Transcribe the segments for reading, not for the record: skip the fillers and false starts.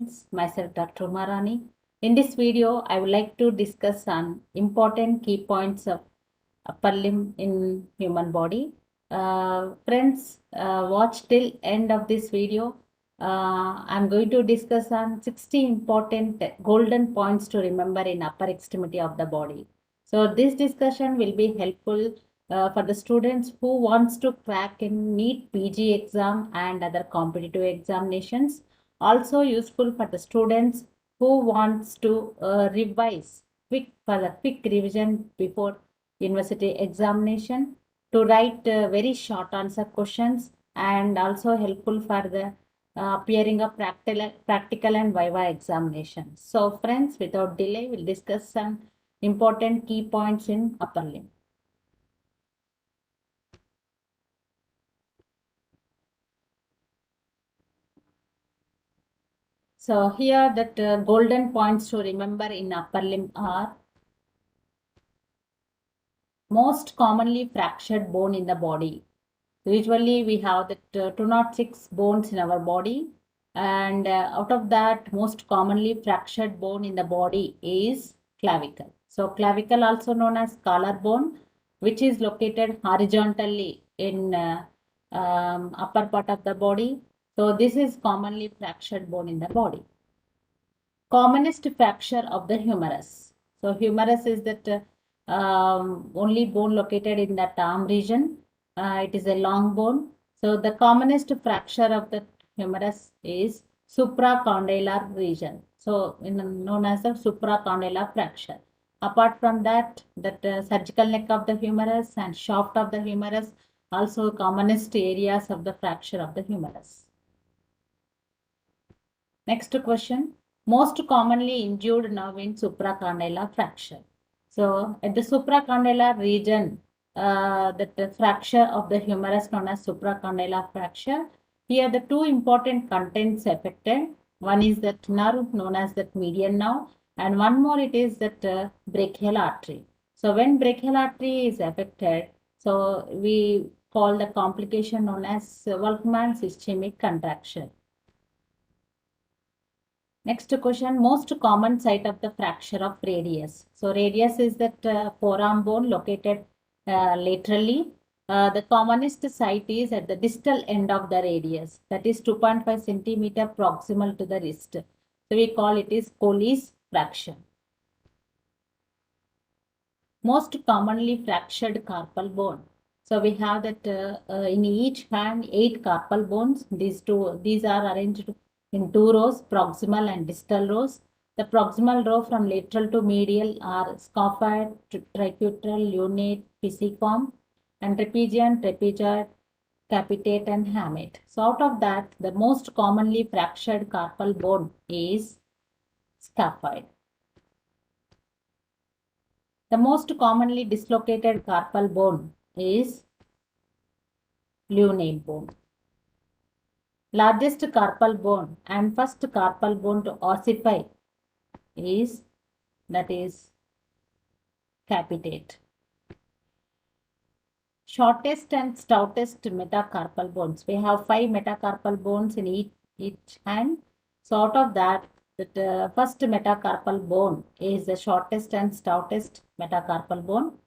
friends, myself Dr. Marani. In this video, I would like to discuss on important key points of upper limb in human body. Friends, watch till end of this video. I'm going to discuss on 60 important golden points to remember in upper extremity of the body. So this discussion will be helpful for the students who wants to crack in NEET PG exam and other competitive examinations. Also useful for the students who wants to revise for the quick revision before university examination, to write very short answer questions, and also helpful for the appearing of practical and viva examinations. So friends, without delay, we'll discuss some important key points in upper limb. So here that golden points to remember in upper limb are: most commonly fractured bone in the body. Usually we have that 206 bones in our body, and out of that, most commonly fractured bone in the body is clavicle. So clavicle, also known as collarbone, which is located horizontally in upper part of the body. So this is commonly fractured bone in the body. Commonest fracture of the humerus. So humerus is that only bone located in that arm region. It is a long bone. So the commonest fracture of the humerus is supracondylar region. So known as the supracondylar fracture. Apart from that, surgical neck of the humerus and shaft of the humerus, also commonest areas of the fracture of the humerus. Next question. Most commonly injured nerve in supracondylar fracture. So at the supracondylar region, the fracture of the humerus known as supracondylar fracture. Here the two important contents affected. One is that nerve known as that median nerve, and one more it is that brachial artery. So when brachial artery is affected, so we call the complication known as Wolfman's ischemic contraction. Next question, most common site of the fracture of radius. So radius is that forearm bone located laterally. The commonest site is at the distal end of the radius, that is 2.5 centimeter proximal to the wrist. So we call it is Colles fracture. Most commonly fractured carpal bone. So we have that in each hand 8 carpal bones. These are arranged in 2 rows, proximal and distal rows. The proximal row from lateral to medial are scaphoid, tricutral, lunate, pisiform, and trapezium, trapezoid, capitate, and hamate. So out of that, the most commonly fractured carpal bone is scaphoid. The most commonly dislocated carpal bone is lunate bone. Largest carpal bone and first carpal bone to ossify is capitate. Shortest and stoutest metacarpal bones. We have 5 metacarpal bones in each hand. So out of that, the first metacarpal bone is the shortest and stoutest metacarpal bone,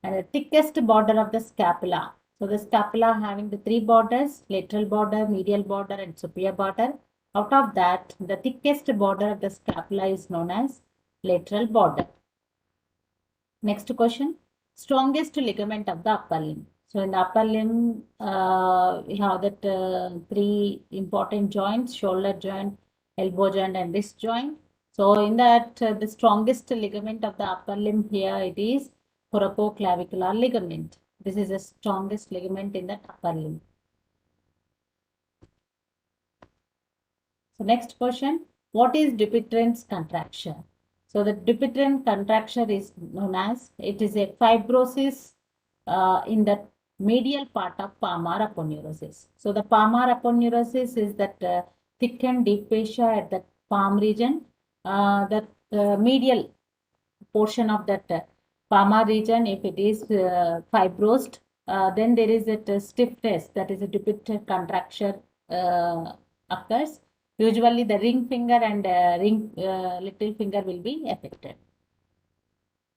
and the thickest border of the scapula. So the scapula having the 3 borders, lateral border, medial border, and superior border. Out of that, the thickest border of the scapula is known as lateral border. Next question, strongest ligament of the upper limb. So in the upper limb, we have that 3 important joints: shoulder joint, elbow joint, and wrist joint. So in that, the strongest ligament of the upper limb here, it is coracoclavicular ligament. This is the strongest ligament in the upper limb. So next question, what is Dupuytren's contraction? So the Dupuytren contraction is known as, it is a fibrosis in the medial part of palmar aponeurosis. So the palmar aponeurosis is that thickened deep fascia at the palm region. The medial portion of that palmar region, if it is fibrosed, then there is that stiffness, that is a Dupuytren contraction occurs. Usually the ring finger and little finger will be affected.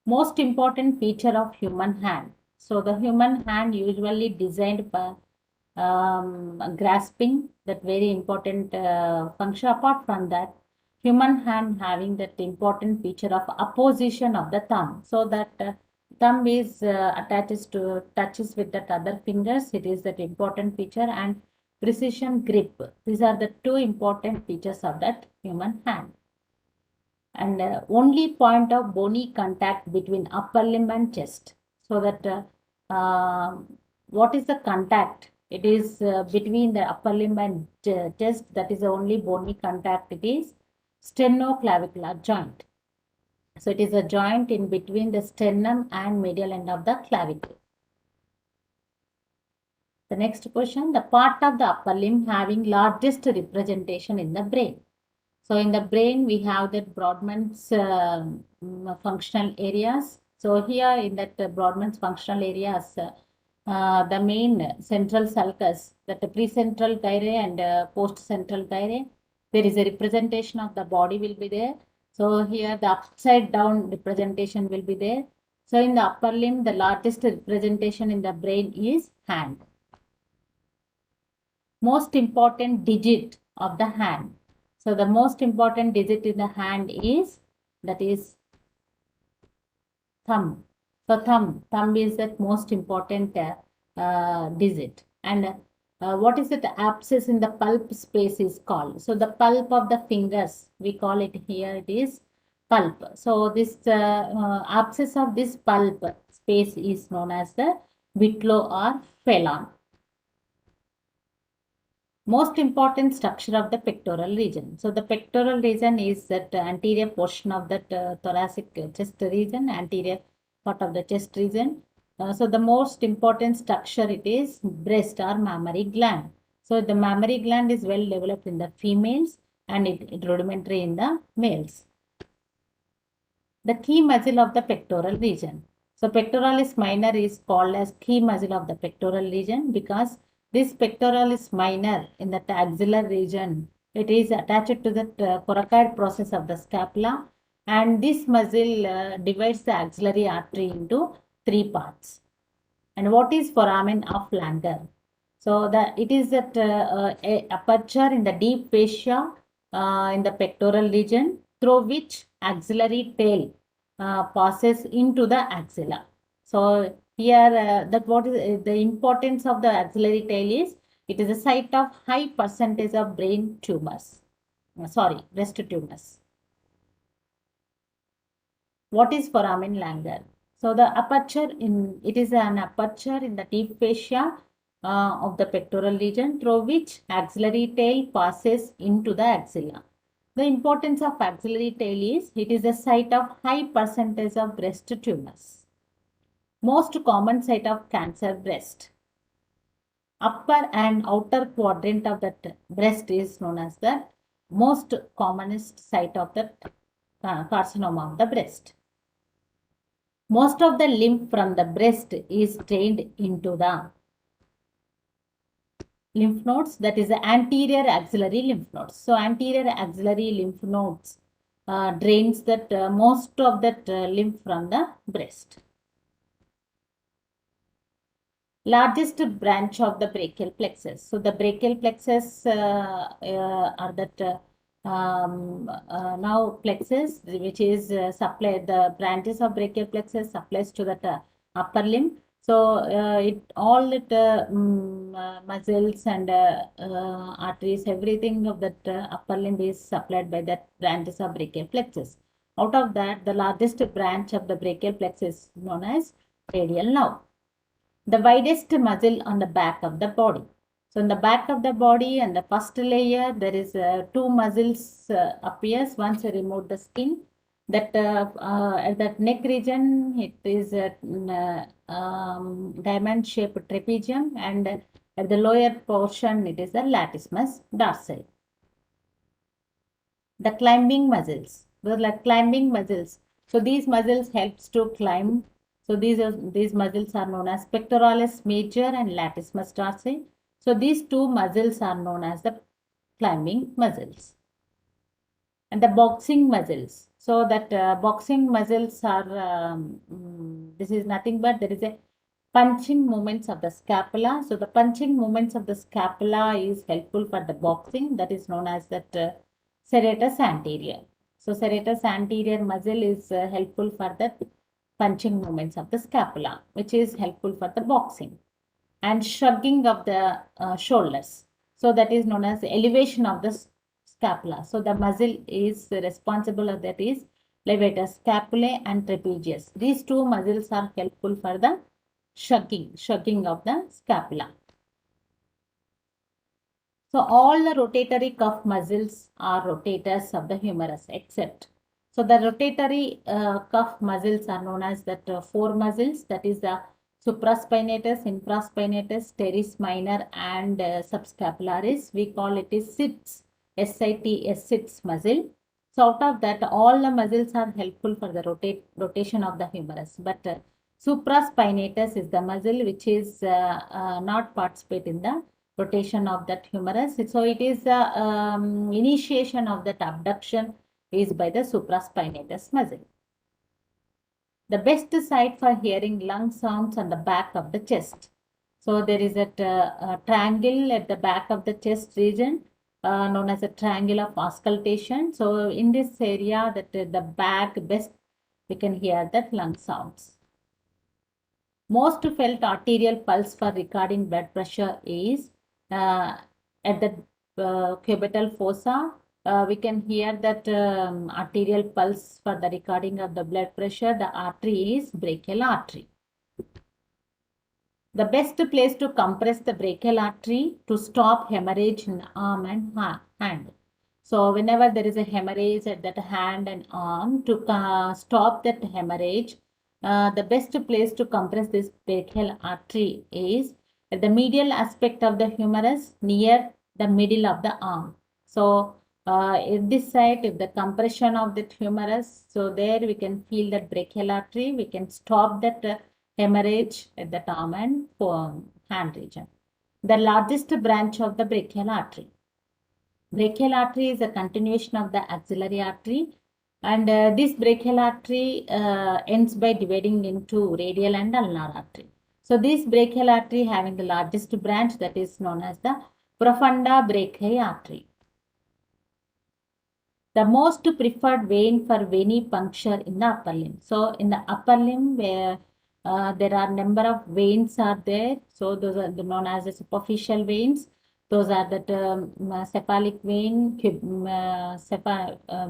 Most important feature of human hand. So the human hand usually designed by grasping, that very important function. Apart from that, human hand having that important feature of opposition of the thumb, so that thumb is touches with that other fingers. It is that important feature, and precision grip. These are the two important features of that human hand. And only point of bony contact between upper limb and chest. So that what is the contact? It is between the upper limb and chest. That is the only bony contact. It is sternoclavicular joint. So it is a joint in between the sternum and medial end of the clavicle. The next question, the part of the upper limb having largest representation in the brain. So in the brain, we have that Brodmann's functional areas. So here in that Brodmann's functional areas, the main central sulcus, that the precentral gyre and postcentral gyre, there is a representation of the body will be there. So here the upside down representation will be there. So in the upper limb, the largest representation in the brain is hand. Most important digit of the hand. So the most important digit in the hand is, that is thumb. So thumb is the most important digit. And what is it? Abscess in the pulp space is called. So the pulp of the fingers, we call it here, it is pulp. So this abscess of this pulp space is known as the whitlow or phelon. Most important structure of the pectoral region. So the pectoral region is that anterior portion of that thoracic chest region, anterior part of the chest region. So the most important structure, it is breast or mammary gland. So the mammary gland is well developed in the females and it rudimentary in the males. The key muscle of the pectoral region. So pectoralis minor is called as key muscle of the pectoral region because this pectoralis minor in the axillary region, it is attached to the coracoid process of the scapula, and this muscle divides the axillary artery into three parts. And what is foramen of Langer? So it is that aperture in the deep fascia in the pectoral region through which axillary tail passes into the axilla. So here that what is the importance of the axillary tail is, it is a site of high percentage of brain tumors. Breast tumors. What is foramen Langer? So the aperture it is an aperture in the deep fascia of the pectoral region through which axillary tail passes into the axilla. The importance of axillary tail is, it is a site of high percentage of breast tumors. Most common site of cancer breast. Upper and outer quadrant of that breast is known as the most commonest site of the carcinoma of the breast. Most of the lymph from the breast is drained into the lymph nodes, that is the anterior axillary lymph nodes. So anterior axillary lymph nodes drains that most of that lymph from the breast. Largest branch of the brachial plexus. So the brachial plexus are that now plexus, which is supply, the branches of brachial plexus supplies to the upper limb. So all that muscles and arteries, everything of that upper limb is supplied by that branches of brachial plexus. Out of that, the largest branch of the brachial plexus is known as radial nerve. The widest muscle on the back of the body. So in the back of the body and the first layer, there is two muscles appears once you remove the skin. That at that neck region, it is diamond shaped trapezium, and at the lower portion, it is the latissimus dorsi. The climbing muscles. Those are climbing muscles. So these muscles helps to climb. So these muscles are known as pectoralis major and latissimus dorsi. So these two muscles are known as the climbing muscles. and the boxing muscles. So that boxing muscles are, this is nothing but there is a punching movements of the scapula. So the punching movements of the scapula is helpful for the boxing. That is known as that serratus anterior. So serratus anterior muscle is helpful for the punching movements of the scapula, which is helpful for the boxing. And shrugging of the shoulders. So that is known as elevation of the scapula. So the muscle is responsible of that is levator scapulae and trapezius. These two muscles are helpful for the shrugging of the scapula. So all the rotatory cuff muscles are rotators of the humerus except. So the rotatory cuff muscles are known as that four muscles, that is the supraspinatus, infraspinatus, teres minor and subscapularis. We call it is SITS, SITS, SITS muscle. So out of that, all the muscles are helpful for the rotation of the humerus. But supraspinatus is the muscle which is not participate in the rotation of that humerus. So it is the initiation of that abduction is by the supraspinatus muscle. The best site for hearing lung sounds on the back of the chest. So there is a triangle at the back of the chest region known as a triangle of auscultation. So in this area, that the back best we can hear that lung sounds. Most felt arterial pulse for recording blood pressure is at the cubital fossa. We can hear that arterial pulse for the recording of the blood pressure. The artery is brachial artery. The best place to compress the brachial artery to stop hemorrhage in the arm and hand. So whenever there is a hemorrhage at that hand and arm, to stop that hemorrhage, the best place to compress this brachial artery is at the medial aspect of the humerus near the middle of the arm. So in this side, if the compression of that humerus, so there we can feel that brachial artery, we can stop that hemorrhage at the arm and hand region. The largest branch of the brachial artery. Brachial artery is a continuation of the axillary artery, and this brachial artery ends by dividing into radial and ulnar artery. So this brachial artery having the largest branch, that is known as the profunda brachii artery. The most preferred vein for venipuncture in the upper limb. So in the upper limb where there are number of veins are there. So those are known as the superficial veins. Those are the cephalic vein,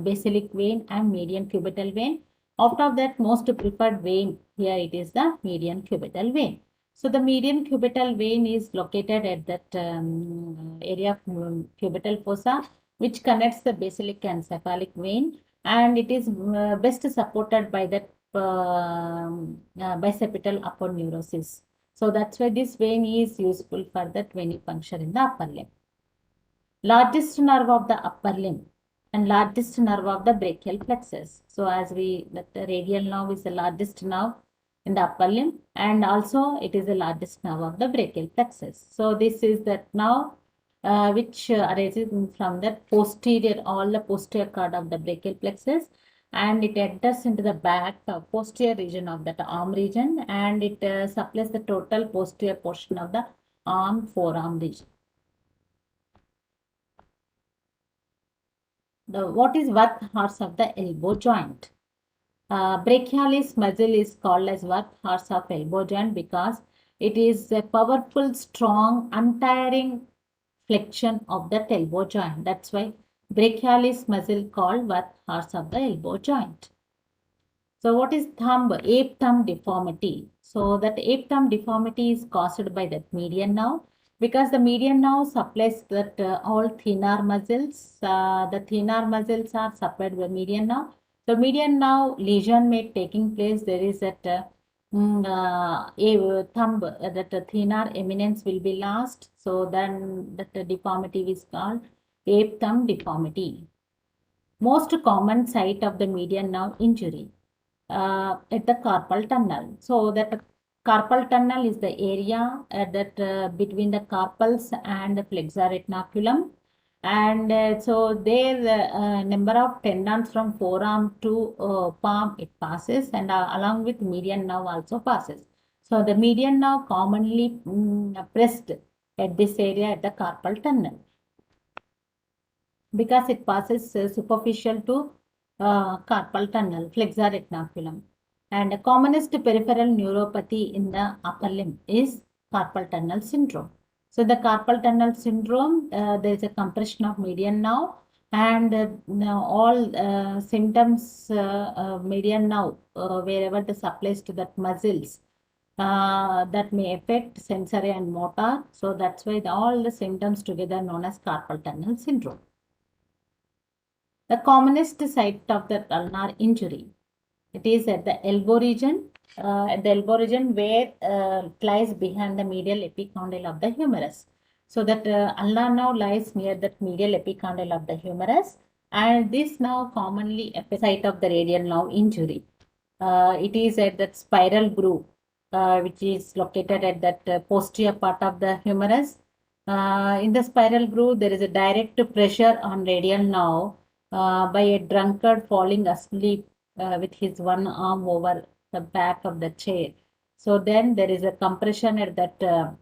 basilic vein and median cubital vein. Out of that, most preferred vein here it is the median cubital vein. So the median cubital vein is located at that area of cubital fossa, which connects the basilic and cephalic vein, and it is best supported by that bicipital aponeurosis. So that's why this vein is useful for that venipuncture in the upper limb. Largest nerve of the upper limb and largest nerve of the brachial plexus. So as the radial nerve is the largest nerve in the upper limb, and also it is the largest nerve of the brachial plexus. So this is that nerve which arises from the posterior, all the posterior cord of the brachial plexus, and it enters into the back posterior region of that arm region, and it supplies the total posterior portion of the arm forearm region. What is workhorse of the elbow joint? Brachialis muscle is called as workhorse of elbow joint because it is a powerful, strong, untiring flexion of that elbow joint. That's why brachialis muscle called workhorse of the elbow joint. So what is ape thumb deformity? So that ape thumb deformity is caused by that median nerve, because the median nerve supplies that all thenar muscles. The thenar muscles are supplied by median nerve. So median nerve lesion may taking place. There is that a thumb, that thenar eminence will be lost. So then that deformity is called ape thumb deformity. Most common site of the median nerve injury at the carpal tunnel. So that carpal tunnel is the area that between the carpals and the flexor retinaculum, And so their number of tendons from forearm to palm it passes, and along with median nerve also passes. So the median nerve commonly pressed at this area at the carpal tunnel because it passes superficial to carpal tunnel, flexor retinaculum. And the commonest peripheral neuropathy in the upper limb is carpal tunnel syndrome. So the carpal tunnel syndrome, there is a compression of median nerve, and now all symptoms median nerve wherever the supplies to that muscles that may affect sensory and motor. So that's why all the symptoms together known as carpal tunnel syndrome. The commonest site of the ulnar injury, it is at the elbow region, where it lies behind the medial epicondyle of the humerus. So that ulnar nerve lies near that medial epicondyle of the humerus, and this now commonly affects the site of the radial nerve injury. It is at that spiral groove, which is located at that posterior part of the humerus. In the spiral groove, there is a direct pressure on radial nerve by a drunkard falling asleep with his one arm over the back of the chair. So then there is a compression at that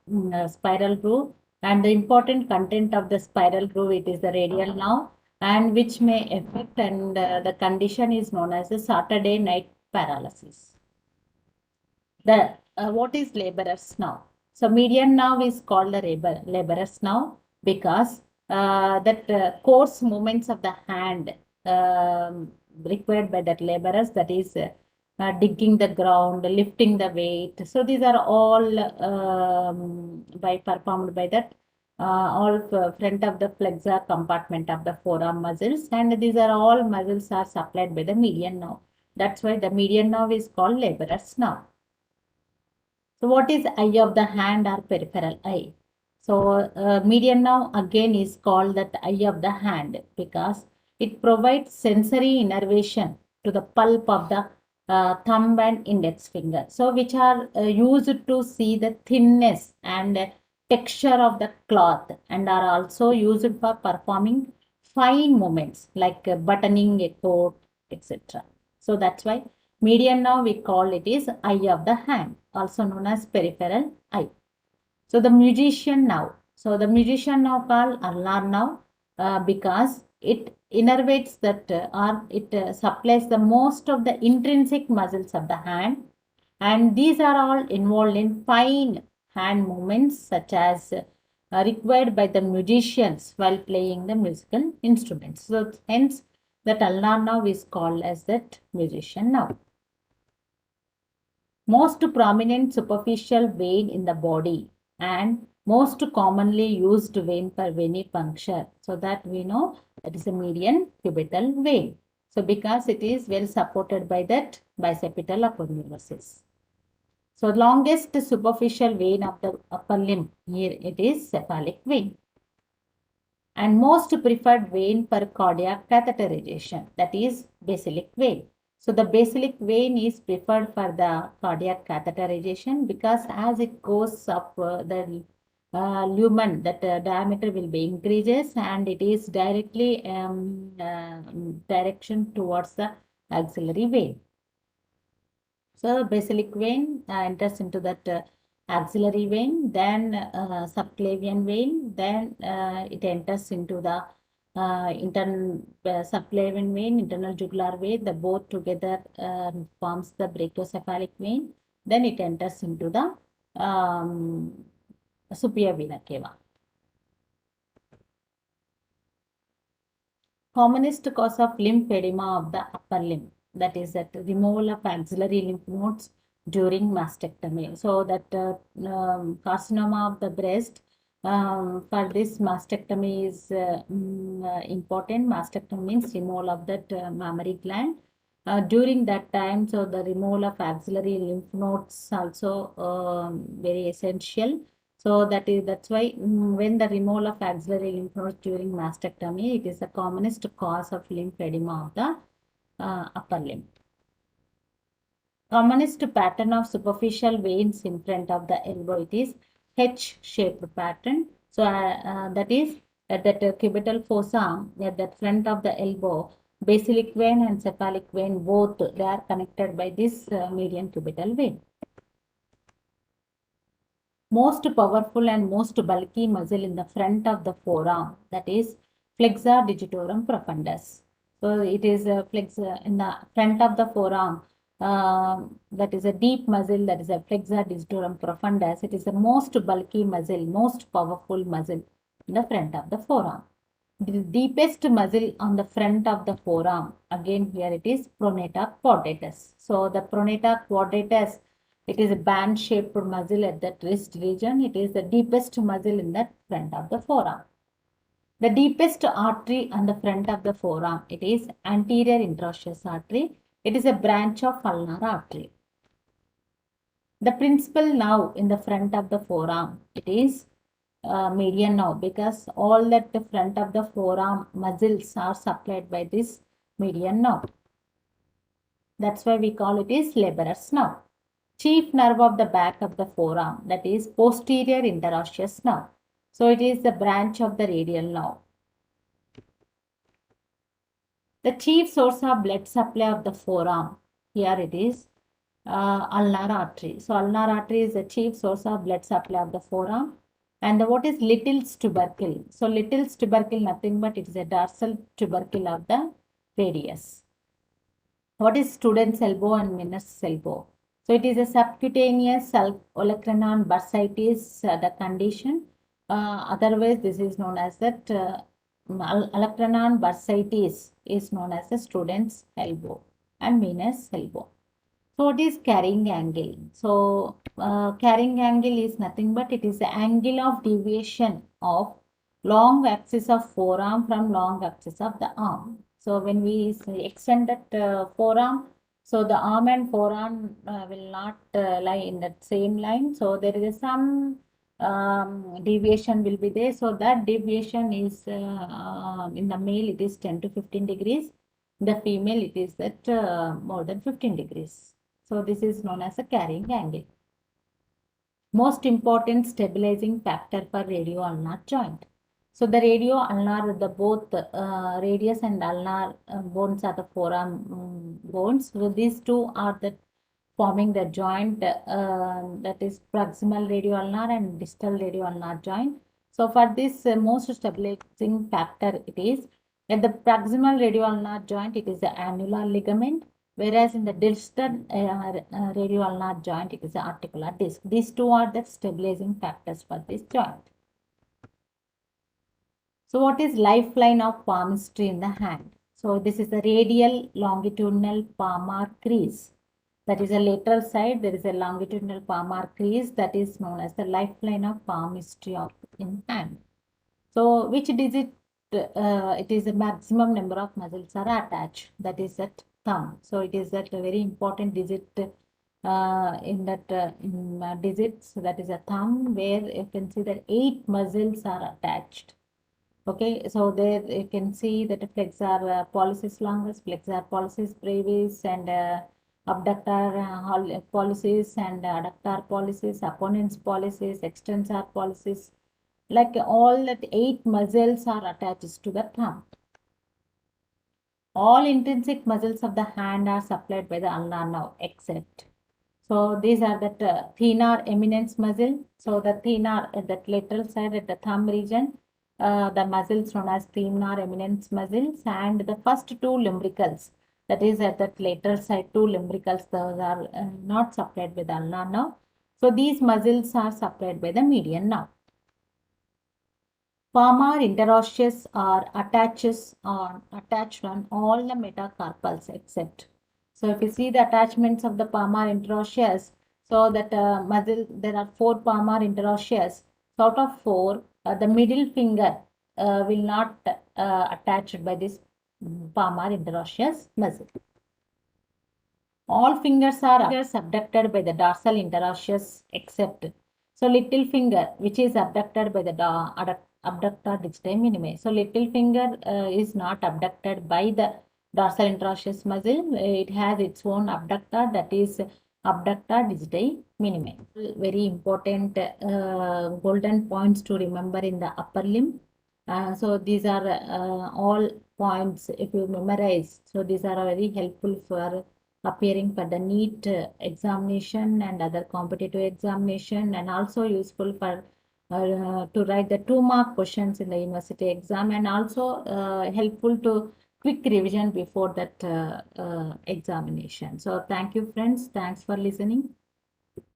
spiral groove, and the important content of the spiral groove, it is the radial nerve, and which may affect, and the condition is known as a Saturday night paralysis. The what is Leber's nerve? So median nerve is called the Leber's nerve because that coarse movements of the hand required by that laborers, that is digging the ground, lifting the weight. So these are all performed by that all front of the flexor compartment of the forearm muscles, and these are all muscles are supplied by the median nerve. That's why the median nerve is called laborer's nerve. So what is eye of the hand or peripheral eye? So median nerve again is called that eye of the hand because it provides sensory innervation to the pulp of the thumb and index finger. So which are used to see the thinness and texture of the cloth, and are also used for performing fine movements like buttoning a coat, etc. So that's why median nerve we call it is eye of the hand, also known as peripheral eye. So the musician nerve. So the musician nerve called ulnar nerve because it innervates that or it supplies the most of the intrinsic muscles of the hand, and these are all involved in fine hand movements such as required by the musicians while playing the musical instruments. So hence that ulnar nerve is called as that musician nerve. Most prominent superficial vein in the body and most commonly used vein for venipuncture. So that we know that is a median cubital vein. So because it is well supported by that bicipital aponeurosis. So longest superficial vein of the upper limb, here it is cephalic vein. And most preferred vein for cardiac catheterization, that is basilic vein. So the basilic vein is preferred for the cardiac catheterization because as it goes up the lumen, that diameter will be increases, and it is directly direction towards the axillary vein. So basilic vein enters into that axillary vein, then subclavian vein, then it enters into the subclavian vein, internal jugular vein, the both together forms the brachiocephalic vein. Then it enters into the superior vena cava. Commonest cause of lymphedema of the upper limb, that is that removal of axillary lymph nodes during mastectomy. So that carcinoma of the breast, for this mastectomy is important. Mastectomy means removal of that mammary gland. During that time, so the removal of axillary lymph nodes also very essential. So that's why when the removal of axillary lymph nodes during mastectomy, it is the commonest cause of lymphedema of the upper limb. Commonest pattern of superficial veins in front of the elbow, it is H-shaped pattern. So that is at that cubital fossa, at the front of the elbow, basilic vein and cephalic vein, both they are connected by this median cubital vein. Most powerful and most bulky muscle in the front of the forearm, that is flexor digitorum profundus. So it is a flexor in the front of the forearm. That is a deep muscle, that is a flexor digitorum profundus. It is the most bulky muscle, most powerful muscle in the front of the forearm. The deepest muscle on the front of the forearm, again here it is pronator quadratus. So the pronator quadratus, it is a band-shaped muscle at that wrist region. It is the deepest muscle in the front of the forearm. The deepest artery on the front of the forearm, it is anterior interosseous artery. It is a branch of ulnar artery. The principal nerve in the front of the forearm, it is median nerve, because all that the front of the forearm muscles are supplied by this median nerve. That's why we call it is Leber's nerve. Chief nerve of the back of the forearm, that is posterior interosseous nerve. So it is the branch of the radial nerve. The chief source of blood supply of the forearm, here it is ulnar artery. So ulnar artery is the chief source of blood supply of the forearm. And what is Little's tubercle? So Little's tubercle, nothing but it is a dorsal tubercle of the radius. What is student's elbow and Meniere's elbow? So it is a subcutaneous olecranon bursitis, the condition. Otherwise, this is known as that olecranon bursitis is known as the student's elbow and Meniere's elbow. So what is carrying angle? So carrying angle is nothing but it is the angle of deviation of long axis of forearm from long axis of the arm. So when we extend that forearm, so the arm and forearm will not lie in that same line. So there is some deviation will be there. So that deviation is in the male it is 10 to 15 degrees. The female it is at more than 15 degrees. So this is known as a carrying angle. Most important stabilizing factor for radio-ulnar joint. So the radio-ulnar, the both radius and ulnar bones are the forearm bones. So these two are the forming the joint that is proximal radio-ulnar and distal radio-ulnar joint. So for this most stabilizing factor it is at the proximal radio-ulnar joint it is the annular ligament. Whereas in the distal radio-ulnar joint, it is the articular disc. These two are the stabilizing factors for this joint. So what is lifeline of palmistry in the hand? So this is the radial longitudinal palmar crease. That is a lateral side. There is a longitudinal palmar crease that is known as the lifeline of palmistry of in hand. So which digit? It is the maximum number of muscles are attached. That is that thumb. So it is that a very important digit in that digits. So that is a thumb where you can see that 8 muscles are attached. Okay, so there you can see that flexor pollicis longus, flexor pollicis brevis, and abductor pollicis, and adductor pollicis, opponens pollicis, extensor pollicis. Like all that 8 muscles are attached to the thumb. All intrinsic muscles of the hand are supplied by the ulnar nerve except. So these are the thenar eminence muscle. So the thenar at the lateral side at the thumb region, the muscles known as thenar eminence muscles, and the first 2 lumbricals, that is at that lateral side 2 lumbricals, those are not supplied by the ulnar nerve. So these muscles are supplied by the median nerve. Palmar interosseous are attached on all the metacarpals except. So if you see the attachments of the palmar interosseous, so that muscle, there are 4 palmar interosseous. So out of 4, the middle finger will not attached by this palmar interosseous muscle. All fingers are abducted by the dorsal interosseous except. So little finger, which is abducted by the abductor digiti minimi. So little finger is not abducted by the dorsal interosseous muscle. It has its own abductor, that is abductor digiti minimi. Very important golden points to remember in the upper limb. So these are all points if you memorize. So these are very helpful for appearing for the NEET examination and other competitive examination, and also useful for to write the 2-mark questions in the university exam, and also helpful to quick revision before that examination. So thank you, friends. Thanks for listening.